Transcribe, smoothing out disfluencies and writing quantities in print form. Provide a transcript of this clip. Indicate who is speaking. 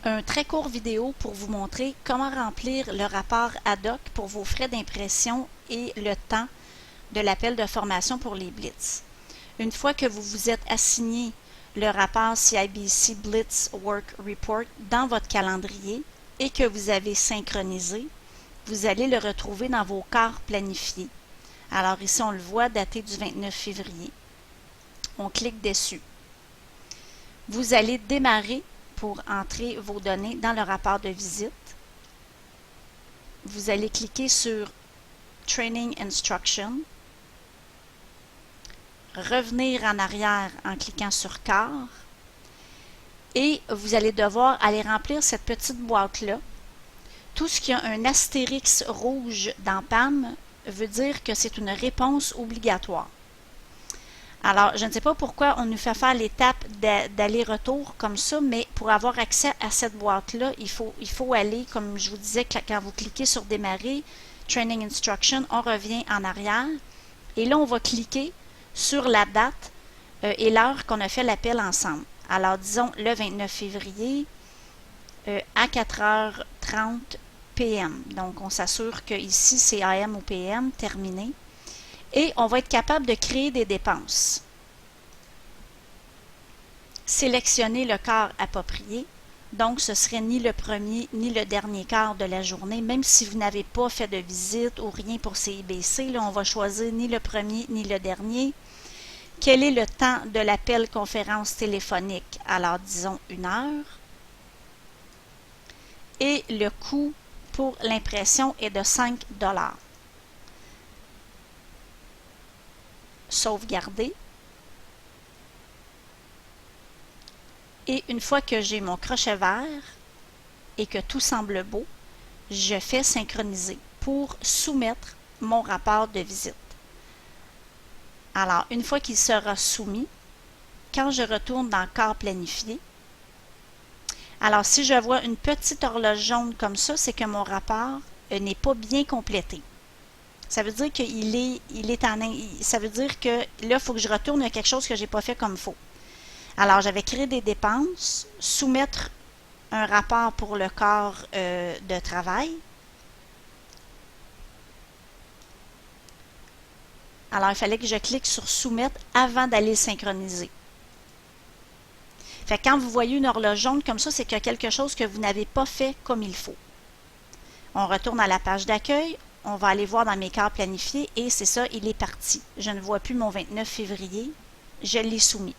Speaker 1: un très court vidéo pour vous montrer comment remplir le rapport ad hoc pour vos frais d'impression et le temps de l'appel de formation pour les Blitz. Une fois que vous vous êtes assigné le rapport CIBC Blitz Work Report dans votre calendrier et que vous avez synchronisé, vous allez le retrouver dans vos quarts planifiés. Alors ici, on le voit, daté du 29 février. On clique dessus. Vous allez démarrer pour entrer vos données dans le rapport de visite. Vous allez cliquer sur Training Instruction, revenir en arrière en cliquant sur Quart et vous allez devoir aller remplir cette petite boîte-là. Tout ce qui a un astérix rouge dans PAM veut dire que c'est une réponse obligatoire. Alors, je ne sais pas pourquoi on nous fait faire l'étape d'aller-retour comme ça, mais pour avoir accès à cette boîte-là, il faut aller, comme je vous disais, quand vous cliquez sur Démarrer, Training Instruction, on revient en arrière. Et là, on va cliquer sur la date et l'heure qu'on a fait l'appel ensemble. Alors, disons le 29 février à 4h30 PM. Donc, on s'assure que ici, c'est AM ou PM, terminé. Et on va être capable de créer des dépenses. Sélectionnez le quart approprié. Donc, ce serait ni le premier ni le dernier quart de la journée, même si vous n'avez pas fait de visite ou rien pour CIBC. Là, on va choisir ni le premier ni le dernier. Quel est le temps de l'appel conférence téléphonique? Alors, disons 1 heure. Et le coût pour l'impression est de 5 $. Sauvegarder. Et une fois que j'ai mon crochet vert et que tout semble beau, je fais synchroniser pour soumettre mon rapport de visite. Alors, une fois qu'il sera soumis, quand je retourne dans Quart planifié, alors si je vois une petite horloge jaune comme ça, c'est que mon rapport n'est pas bien complété. Ça veut dire qu'il est ça veut dire que là, il faut que je retourne à quelque chose que je n'ai pas fait comme il faut. Alors, j'avais créé des dépenses, soumettre un rapport pour le corps de travail. Alors, il fallait que je clique sur Soumettre avant d'aller synchroniser. Fait que quand vous voyez une horloge jaune comme ça, c'est qu'il y a quelque chose que vous n'avez pas fait comme il faut. On retourne à la page d'accueil. On va aller voir dans mes quarts planifiés et c'est ça, il est parti. Je ne vois plus mon 29 février. Je l'ai soumis.